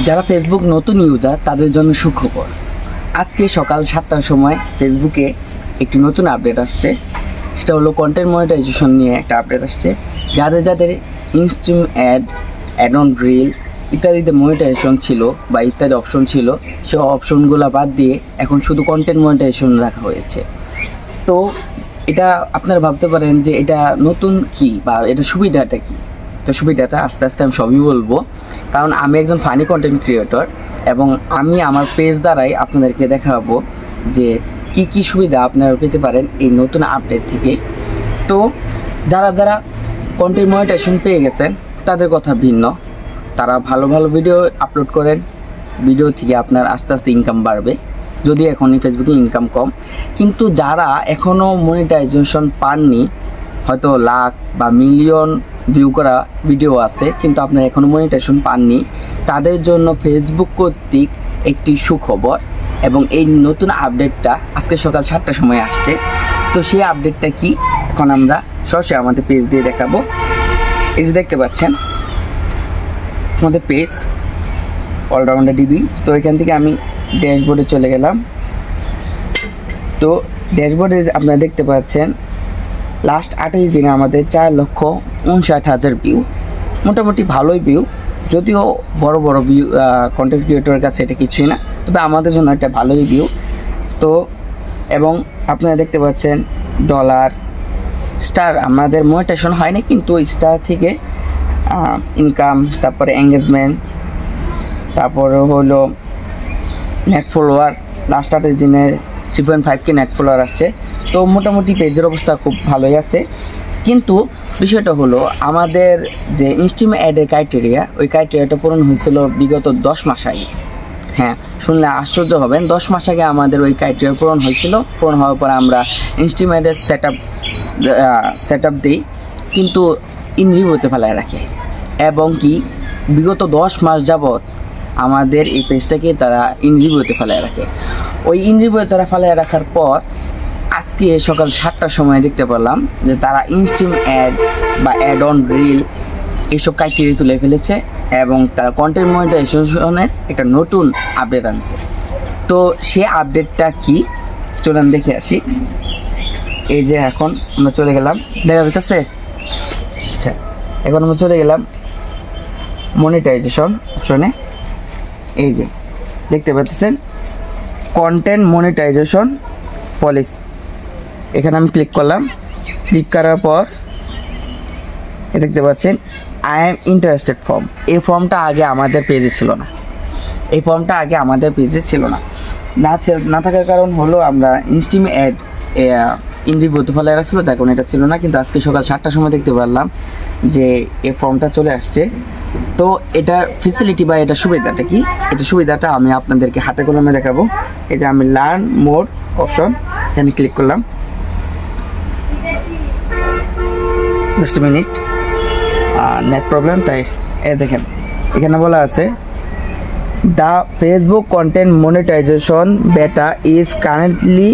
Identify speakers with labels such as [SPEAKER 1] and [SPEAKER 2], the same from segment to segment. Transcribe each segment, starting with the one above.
[SPEAKER 1] যারা ফেসবুক নতুন ইউজার তাদের জন্য সুখবর। আজকে সকাল 7টার সময় ফেসবুকে একটি নতুন আপডেট আসছে, সেটা হলো কন্টেন্ট মনিটাইজেশন নিয়ে একটা আপডেট আসছে। যাদের ইনস্ট্রিম অ্যাড অন রিল ইত্যাদিতে মনিটাইজেশন ছিল বা ইত্যাদি অপশন ছিল, সে অপশনগুলো বাদ দিয়ে এখন শুধু কন্টেন্ট মনিটাইজেশন রাখা হয়েছে। তো এটা আপনারা ভাবতে পারেন যে এটা নতুন কি বা এটা সুবিধাটা কি। তো সুবিধাটা আস্তে আস্তে আমি সবই বলবো, কারণ আমি একজন ফানি কন্টেন্ট ক্রিয়েটর এবং আমি আমার পেজ দ্বারাই আপনাদেরকে দেখাবো যে কি কি সুবিধা আপনারা পেতে পারেন এই নতুন আপডেট থেকে। তো যারা কন্টেন্ট মনিটাইজেশন পেয়ে গেছেন তাদের কথা ভিন্ন, তারা ভালো ভিডিও আপলোড করেন, ভিডিও থেকে আপনার আস্তে আস্তে ইনকাম বাড়বে। যদি এখনই ফেসবুকে ইনকাম কম, কিন্তু যারা এখনও মনিটাইজেশন পাননি, হয়তো লাখ বা মিলিয়ন ভিউ করা ভিডিও আছে কিন্তু আপনারা এখনও মনিটাইজেশন পাননি, তাদের জন্য ফেসবুক কর্তৃক একটি সুখবর এবং এই নতুন আপডেটটা আজকে সকাল 7টার সময় আসছে। তো সেই আপডেটটা কি এখন আমরা সরাসরি আমাদের পেজ দিয়ে দেখাবো। এই যে দেখতে পাচ্ছেন আমাদের পেজ অলরাউন্ডার ডিবি। তো এখান থেকে আমি ড্যাশবোর্ডে চলে গেলাম। তো ড্যাশবোর্ডে আপনারা দেখতে পাচ্ছেন লাস্ট 28 দিনে আমাদের 4,59,000 ভিউ, মোটামুটি ভালোই ভিউ, যদিও বড় ভিউ কন্টেন্ট ক্রিয়েটরের কাছে এটা কিছুই না, তবে আমাদের জন্য একটা ভালোই ভিউ। তো এবং আপনারা দেখতে পাচ্ছেন ডলার স্টার, আমাদের মনিটাইজেশন হয়নি কিন্তু স্টার থেকে ইনকাম, তারপরে এঙ্গেজমেন্ট, তারপরে হলো নেট ফলোয়ার, লাস্ট 28 দিনের 3.5K নেট ফলোয়ার আসছে। তো মোটামুটি পেজের অবস্থা খুব ভালোই আছে। কিন্তু বিষয়টা হলো আমাদের যে ইনস্ট্রিম অ্যাডের ক্রাইটেরিয়া, ওই ক্রাইটেরিয়াটা পূরণ হয়েছিল বিগত 10 মাস আগে। হ্যাঁ, শুনলে আশ্চর্য হবেন, 10 মাস আগে আমাদের ওই ক্রাইটেরিয়া পূরণ হয়েছিল। পূরণ হওয়ার পর আমরা ইনস্ট্রিম অ্যাডের সেট আপ দিই, কিন্তু ইনরিভিউতে ফেলায় রাখে এবং কি বিগত 10 মাস যাবৎ আমাদের এই পেজটাকে তারা ইনরিভিউতে ফেলায় রাখে। ওই ইনরিভিউতে তারা ফেলায় রাখার পর আজকে সকাল 7টার সময় দেখতে পেলাম যে তারা ইনস্ট্রিম অ্যাড বা অ্যাড অন রিল এইসব ক্রাইটেরিয়া তুলে ফেলেছে এবং তারা কন্টেন্ট মনিটাইজেশনের একটা নতুন আপডেট আনছে। তো সে আপডেটটা কি চলুন দেখে আসি। এই যে এখন আমরা চলে গেলাম, দেখা যাচ্ছে, আচ্ছা এখন আমরা চলে গেলাম মনিটাইজেশন অপশনে। এই যে দেখতে পাচ্ছেন কন্টেন্ট মনিটাইজেশন পলিসি, এখানে আমি ক্লিক করলাম। ক্লিক করার পর দেখতে পাচ্ছেন আই এম ইন্টারেস্টেড ফর্ম। এই ফর্মটা আগে আমাদের পেজে ছিল না, না থাকার কারণ হলো আমরা ইনস্ট্রিম অ্যাড ইনরিভিউতে ফেলে রাখছিল, যার কারণে এটা ছিল না। কিন্তু আজকে সকাল 7টার সময় দেখতে পারলাম যে এই ফর্মটা চলে আসছে। তো এটা ফেসিলিটি বা এটা সুবিধাটা কি, এটা সুবিধাটা আমি আপনাদেরকে হাতে কলমে দেখাবো। এই যে আমি লার্ন মোর অপশন, এখানে ক্লিক করলাম। জাস্ট মিনিট, নেট প্রবলেম, তাই দেখেন এখানে বলা আছে the Facebook content monetization beta is currently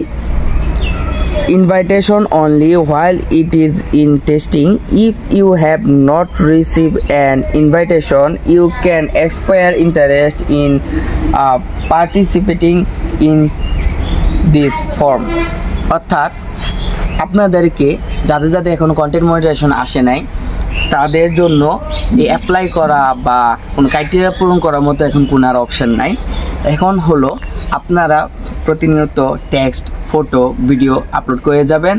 [SPEAKER 1] invitation only while it is in testing. If you have not received an invitation, you can express interest in participating in this form. অর্থাৎ আপনাদেরকে যাদের এখনো content monetization আসে নাই তাদের জন্য apply করা বা কোনো ক্রাইটেরিয়া পূরণ করার মতো এখন কোনো আর অপশান নাই। এখন হলো আপনারা প্রতিনিয়ত টেক্সট, ফটো, ভিডিও আপলোড করে যাবেন।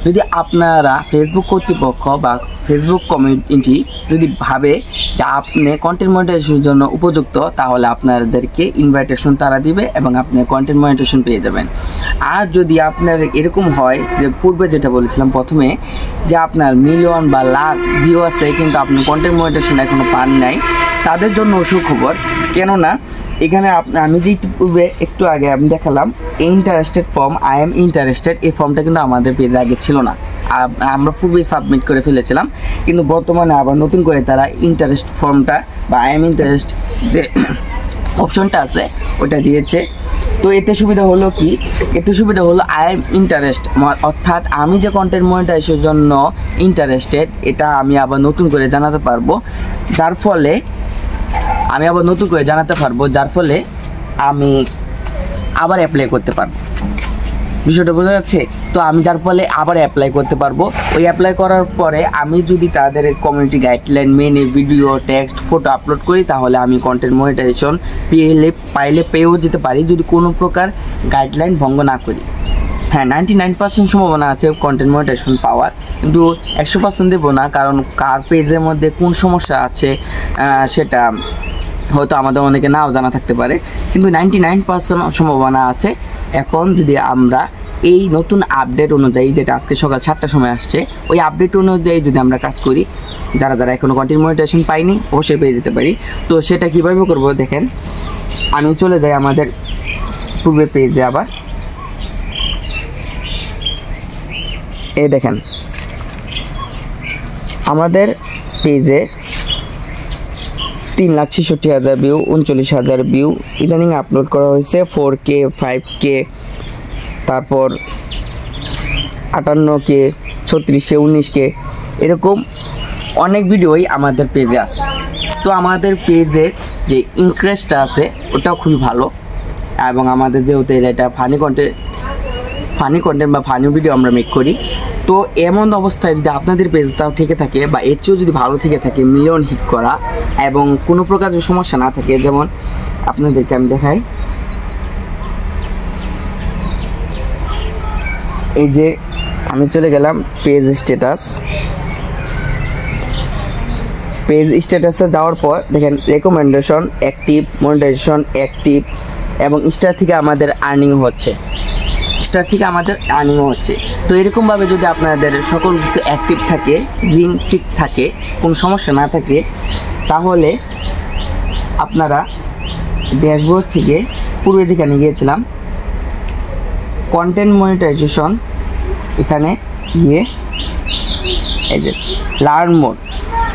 [SPEAKER 1] যদি আপনারা ফেসবুক কর্তৃপক্ষ বা ফেসবুক কমিউনিটি যদি ভাবে যে আপনি কন্টেন্ট মনিটাইজেশনের জন্য উপযুক্ত, তাহলে আপনাদেরকে ইনভাইটেশন তারা দিবে এবং আপনি কন্টেন্ট মনিটাইজেশন পেয়ে যাবেন। আর যদি আপনার এরকম হয় যে পূর্বে যেটা বলেছিলাম প্রথমে, যে আপনার মিলিয়ন বা লাখ ভিউ আছে কিন্তু আপনি কন্টেন্ট মনিটাইজেশন এখনও পান নাই, তাদের জন্য সুখবর। কেননা এখানে আমি যে পূর্বে একটু আগে আমি দেখালাম interested form, I am interested, এই ফর্মটা কিন্তু আমাদের পেজে আগে ছিল না, আমরা পূর্বে সাবমিট করে ফেলেছিলাম। কিন্তু বর্তমানে আবার নতুন করে তারা ইন্টারেস্ট ফর্মটা বা আই এম ইন্টারেস্ট যে অপশনটা আছে ওটা দিয়েছে। তো এতে সুবিধা হলো কি, এতে সুবিধা হলো আই এম ইন্টারেস্ট, অর্থাৎ আমি যে কন্টেন্ট মনিটাইজেশনের জন্য ইন্টারেস্টেড এটা আমি আবার নতুন করে জানাতে পারবো, যার ফলে আমি আবার নতুন করে জানাতে পারবো, যার ফলে আমি আবার অ্যাপ্লাই করতে পারবো। বিষয়টা বোঝা যাচ্ছে? তো আমি যার ফলে আবার অ্যাপ্লাই করতে পারবো। ওই অ্যাপ্লাই করার পরে আমি যদি তাদের কমিউনিটি গাইডলাইন মেনে ভিডিও, টেক্সট, ফটো আপলোড করি, তাহলে আমি কন্টেন্ট মনিটাইজেশন পেয়েও যেতে পারি, যদি কোনো প্রকার গাইডলাইন ভঙ্গ না করি। হ্যাঁ, 99% সম্ভাবনা আছে কন্টেন্ট মনিটাইজেশন পাওয়ার, কিন্তু 100% দেবো না, কারণ কার পেজের মধ্যে কোন সমস্যা আছে সেটা হয়তো আমাদের অনেকে নাও জানা থাকতে পারে, কিন্তু 99% সম্ভাবনা আছে। এখন যদি আমরা এই নতুন আপডেট অনুযায়ী, যেটা আজকে সকাল 7টার সময় আসছে, ওই আপডেট অনুযায়ী যদি আমরা কাজ করি, যারা যারা এখনও কন্টেন্ট মনিটাইজেশন পাইনি অবশ্যই পেয়ে যেতে পারি। তো সেটা কীভাবে করবো দেখেন, আমি চলে যাই আমাদের পূর্বের পেজে। আবার এই দেখেন আমাদের পেজে 3,66,000 ভিউ, 39,000 ভিউ ইদানিং আপলোড করা হয়েছে। 4K, 5K, তারপর 58K, 36K, 19K, এরকম অনেক ভিডিওই আমাদের পেজে আছে। তো আমাদের পেজের যে ইনক্রেজটা আছে ওটাও খুবই ভালো, এবং আমাদের যেহেতু এটা ফানি কন্টেন্ট বা ফানি ভিডিও আমরা মেক করি, তো এমন অবস্থায় যদি আপনাদের পেজটাও থেকে থাকে বা এর চেয়েও যদি ভালো থেকে থাকে, মিলিয়ন হিট করা এবং কোনো প্রকার সমস্যা না থাকে, যেমন আপনাদেরকে আমি দেখাই, এই যে আমি চলে গেলাম পেজ স্ট্যাটাসে যাওয়ার পর দেখেন রেকমেন্ডেশন অ্যাক্টিভ, মনিটাইজেশন অ্যাক্টিভ, এবং স্টার থেকে আমাদের আর্নিং হচ্ছে। তো এরকমভাবে যদি আপনাদের সকল কিছু অ্যাক্টিভ থাকে, গ্রিন টিক থাকে, কোনো সমস্যা না থাকে, তাহলে আপনারা ড্যাশবোর্ড থেকে পূর্বে যেখানে গিয়েছিলাম কন্টেন্ট মনিটাইজেশন, এখানে গিয়ে এই যে লার্ন মোর,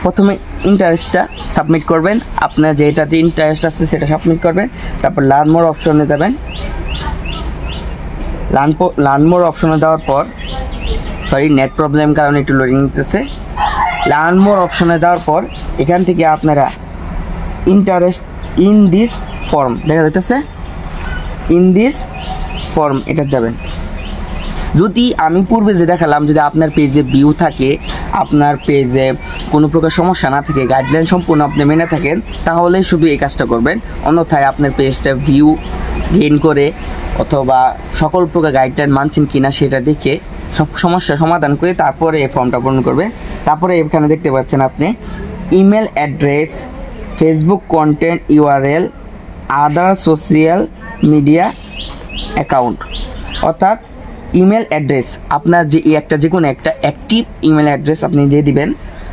[SPEAKER 1] প্রথমে ইন্টারেস্টটা সাবমিট করবেন, আপনার যেটাতে ইন্টারেস্ট আছে সেটা সাবমিট করবেন, তারপর লার্ন মোর অপশনে যাবেন। লার্ন মোর অপশনে যাওয়ার পর, নেট প্রবলেম কারণে একটু লোডিং নিতেছে। লার্ন মোর অপশনে যাওয়ার পর এখান থেকে আপনারা ইন্টারেস্ট ইন দিস ফর্ম দেখা যাইতেছে, ইন দিস ফর্ম এটা যাবেন। যদি আমি পূর্বে যে দেখালাম, যদি আপনার পেজে ভিউ থাকে, আপনার পেজে কোনো প্রকার সমস্যা না থাকে, গাইডলাইন সম্পূর্ণ আপনি মেনে থাকেন, তাহলে শুধু এই কাজটা করবেন। অন্যথায় আপনার পেজটা ভিউ গেইন করে অথবা সকল প্রকার গাইডলাইন মানছেন কিনা সেটা দেখে সব সমস্যা সমাধান করে তারপরে এই ফর্মটা পূরণ করবে। তারপরে এখানে দেখতে পাচ্ছেন আপনি email address, Facebook content URL, আদার সোশ্যাল মিডিয়া অ্যাকাউন্ট, অর্থাৎ ইমেল অ্যাড্রেস আপনার যে কোনো একটা অ্যাক্টিভ ইমেল অ্যাড্রেস আপনি দিয়ে দিবেন।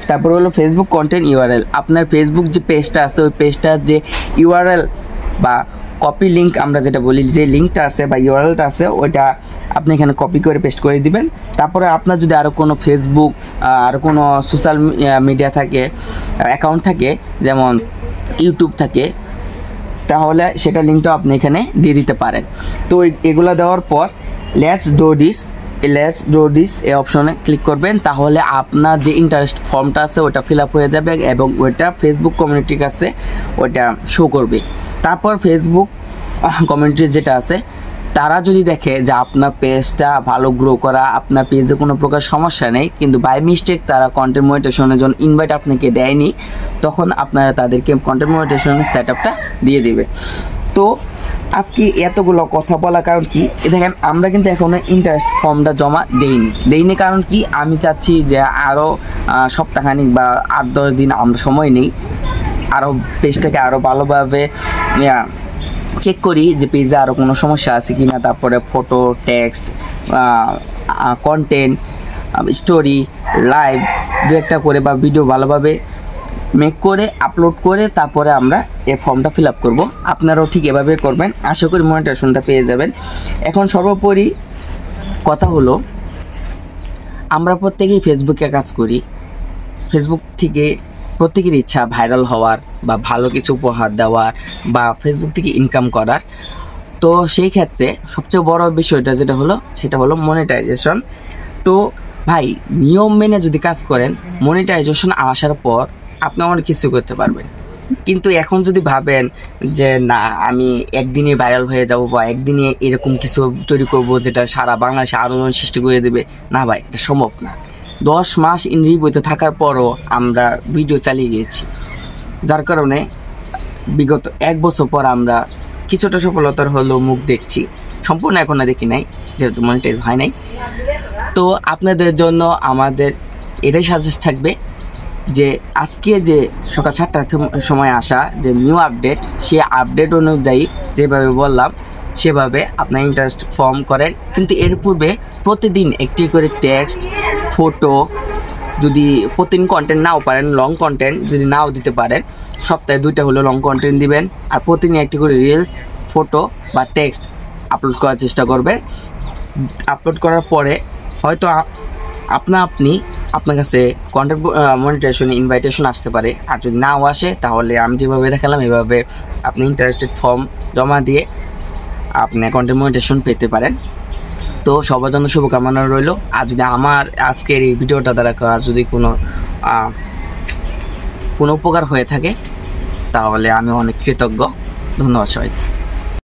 [SPEAKER 1] তারপর হলো ফেসবুক কন্টেন্ট ইউআরএল, আপনার ফেসবুক যে পেজটা আছে ওই পেজটার যে ইউআরএল বা কপি লিঙ্ক আমরা যেটা বলি, যে লিঙ্কটা আছে বা ইউআরএলটা আছে ওইটা আপনি এখানে কপি করে পেস্ট করে দিবেন। তারপরে আপনার যদি আরও কোনো ফেসবুক আরও কোনো সোশ্যাল মিডিয়া থাকে, অ্যাকাউন্ট থাকে, যেমন ইউটিউব থাকে, তাহলে সেটা লিঙ্কটাও আপনি এখানে দিয়ে দিতে পারেন। তো এগুলো দেওয়ার পর লেটস ডু দিস এই অপশনে ক্লিক করবেন, তাহলে আপনার যে ইন্টারেস্ট ফর্মটা আছে ওটা ফিল আপ হয়ে যাবে এবং ওইটা ফেসবুক কমিউনিটির কাছে ওইটা শো করবে। তারপর ফেসবুক কমিউনিটির যেটা আছে তারা যদি দেখে যে আপনার পেজটা ভালো গ্রো করা, আপনার পেজে কোনো প্রকার সমস্যা নেই, কিন্তু বাই মিস্টেক তারা কন্টেন্ট মনিটাইজেশনের জন্য ইনভাইট আপনাকে দেয়নি, তখন আপনারা তাদেরকে কন্টেন্ট মনিটাইজেশনের সেট আপটা দিয়ে দেবে। তো আজকে এতগুলো কথা বলার কারণ কি, দেখেন আমরা কিন্তু এখনো ইন্টারেস্ট ফর্মটা জমা দেইনি কারণ কি, আমি চাচ্ছি যে আরও সপ্তাহখানিক বা 8-10 দিন আমরা সময় নিই, আরও পেজটাকে আরও ভালোভাবে চেক করি যে পেজে আরও কোনো সমস্যা আছে কি না, তারপরে photo, text, content, story, live দু একটা করে বা ভিডিও ভালোভাবে মেক করে আপলোড করে তারপরে আমরা এই ফর্মটা ফিল আপ করবো। আপনারাও ঠিক এভাবে করবেন, আশা করি মনিটাইজেশনটা পেয়ে যাবেন। এখন সর্বোপরি কথা হলো, আমরা প্রত্যেকেই ফেসবুকে কাজ করি, ফেসবুক থেকে প্রত্যেকের ইচ্ছা ভাইরাল হওয়ার বা ভালো কিছু উপহার দেওয়ার বা ফেসবুক থেকে ইনকাম করার। তো সেই ক্ষেত্রে সবচেয়ে বড় বিষয়টা যেটা হলো সেটা হলো মনিটাইজেশন। তো ভাই নিয়ম মেনে যদি কাজ করেন, মনিটাইজেশন আসার পর আপনি অনেক কিছু করতে পারবেন। কিন্তু এখন যদি ভাবেন যে না আমি একদিনে ভাইরাল হয়ে যাব বা একদিনে এরকম কিছু তৈরি করব যেটা সারা বাংলাদেশে আলোড়ন সৃষ্টি করে দেবে, না ভাই, এটা সম্ভব না। 10 মাস ইনরিভিউতে থাকার পরও আমরা ভিডিও চালিয়ে গিয়েছি, যার কারণে বিগত 1 বছর পর আমরা কিছুটা সফলতার হলেও মুখ দেখছি। সম্পূর্ণ এখনো দেখি নাই, যেহেতু মনিটাইজ হয় নাই। তো আপনাদের জন্য আমাদের এটাই সাজেস্ট থাকবে যে আজকে যে সকাল 7টার সময় আসা যে নিউ আপডেট, সেই আপডেট অনুযায়ী যেভাবে বললাম সেভাবে আপনার ইন্টারেস্ট ফর্ম করেন। কিন্তু এর পূর্বে প্রতিদিন একটি করে টেক্সট, ফটো, যদি প্রতিদিন কন্টেন্ট নাও পারেন, লং কন্টেন্ট যদি নাও দিতে পারেন, সপ্তাহে 2টা হলো লং কন্টেন্ট দিবেন। আর প্রতিদিন একটি করে রিলস, ফটো বা টেক্সট আপলোড করার চেষ্টা করবেন। আপলোড করার পরে হয়তো আপনার কাছে কন্টেন্ট মনিটাইজেশন ইনভাইটেশন আসতে পারে। আর যদি নাও আসে তাহলে আমি যেভাবে দেখালাম এভাবে আপনি ইন্টারেস্টেড ফর্ম জমা দিয়ে আপনি কন্টেন্ট মনিটাইজেশন পেতে পারেন। তো সবার জন্য শুভকামনা রইল। আর যদি আমার আজকের এই ভিডিওটা দ্বারা যদি কোনো উপকার হয়ে থাকে তাহলে আমি অনেক কৃতজ্ঞ। ধন্যবাদ সবাইকে।